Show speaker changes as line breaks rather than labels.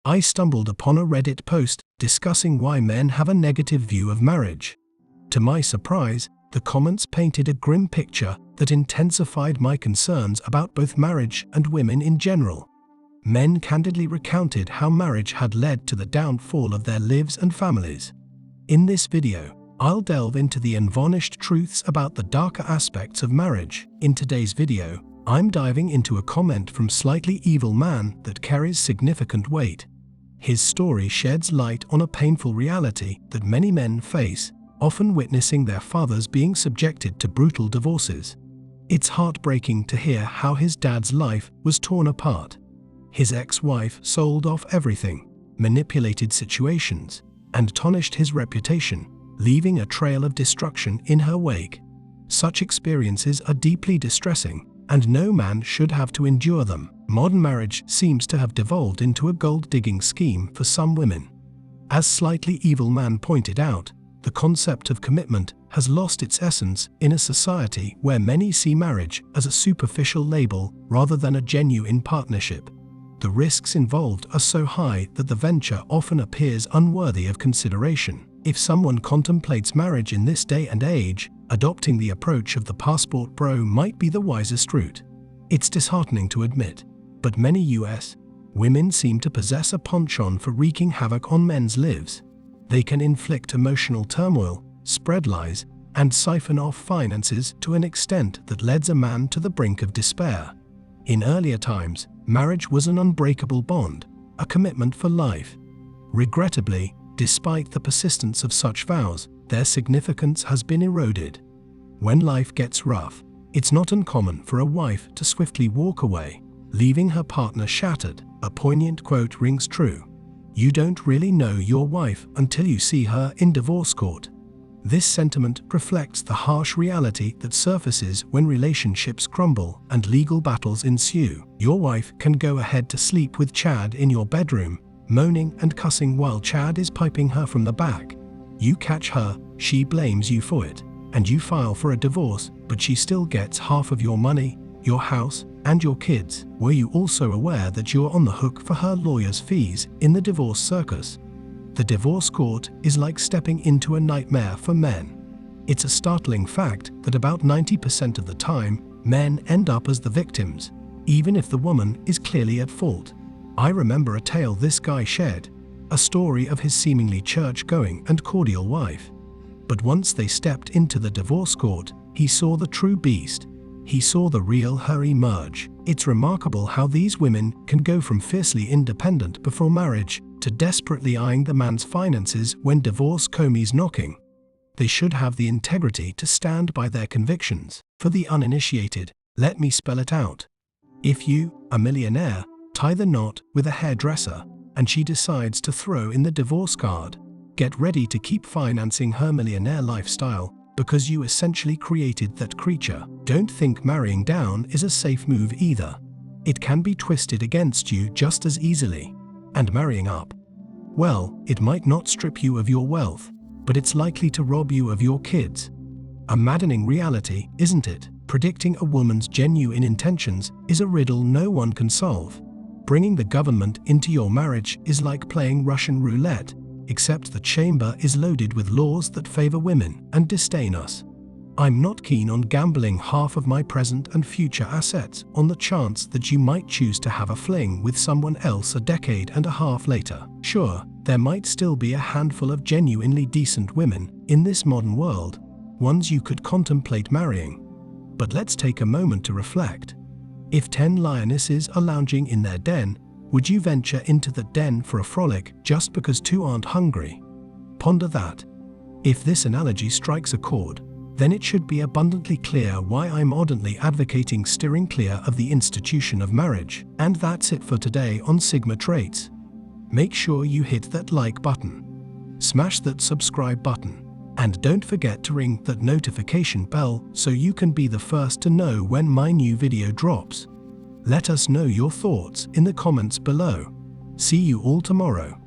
I stumbled upon a Reddit post discussing why men have a negative view of marriage. To my surprise, the comments painted a grim picture that intensified my concerns about both marriage and women in general. Men candidly recounted how marriage had led to the downfall of their lives and families. In this video, I'll delve into the unvarnished truths about the darker aspects of marriage. In today's video, I'm diving into a comment from Slightly Evil Man that carries significant weight. His story sheds light on a painful reality that many men face, often witnessing their fathers being subjected to brutal divorces. It's heartbreaking to hear how his dad's life was torn apart. His ex-wife sold off everything, manipulated situations, and tarnished his reputation, leaving a trail of destruction in her wake. Such experiences are deeply distressing, and no man should have to endure them. Modern marriage seems to have devolved into a gold-digging scheme for some women. As Slightly Evil Man pointed out, the concept of commitment has lost its essence in a society where many see marriage as a superficial label rather than a genuine partnership. The risks involved are so high that the venture often appears unworthy of consideration. If someone contemplates marriage in this day and age, adopting the approach of the passport bro might be the wisest route. It's disheartening to admit, but many US women seem to possess a penchant for wreaking havoc on men's lives. They can inflict emotional turmoil, spread lies, and siphon off finances to an extent that leads a man to the brink of despair. In earlier times, marriage was an unbreakable bond, a commitment for life. Regrettably, despite the persistence of such vows, their significance has been eroded. When life gets rough, it's not uncommon for a wife to swiftly walk away, leaving her partner shattered. A poignant quote rings true: "You don't really know your wife until you see her in divorce court." This sentiment reflects the harsh reality that surfaces when relationships crumble and legal battles ensue. Your wife can go ahead to sleep with Chad in your bedroom, moaning and cussing while Chad is piping her from the back. You catch her, she blames you for it, and you file for a divorce, but she still gets half of your money, your house, and your kids. Were you also aware that you're on the hook for her lawyer's fees in the divorce circus? The divorce court is like stepping into a nightmare for men. It's a startling fact that about 90% of the time, men end up as the victims, even if the woman is clearly at fault. I remember a tale this guy shared, a story of his seemingly church-going and cordial wife. But once they stepped into the divorce court, he saw the true beast. He saw the real her emerge. It's remarkable how these women can go from fiercely independent before marriage to desperately eyeing the man's finances when divorce comes knocking. They should have the integrity to stand by their convictions. For the uninitiated, let me spell it out. If you, a millionaire, tie the knot with a hairdresser, and she decides to throw in the divorce card, get ready to keep financing her millionaire lifestyle, because you essentially created that creature. Don't think marrying down is a safe move either. It can be twisted against you just as easily. And marrying up? Well, it might not strip you of your wealth, but it's likely to rob you of your kids. A maddening reality, isn't it? Predicting a woman's genuine intentions is a riddle no one can solve. Bringing the government into your marriage is like playing Russian roulette, except the chamber is loaded with laws that favor women and disdain us. I'm not keen on gambling half of my present and future assets on the chance that you might choose to have a fling with someone else a decade and a half later. Sure, there might still be a handful of genuinely decent women in this modern world, ones you could contemplate marrying. But let's take a moment to reflect. If 10 lionesses are lounging in their den, would you venture into the den for a frolic just because 2 aren't hungry? Ponder that. If this analogy strikes a chord, then it should be abundantly clear why I'm ardently advocating steering clear of the institution of marriage. And that's it for today on Sigma Traits. Make sure you hit that like button, smash that subscribe button, and don't forget to ring that notification bell so you can be the first to know when my new video drops. Let us know your thoughts in the comments below. See you all tomorrow.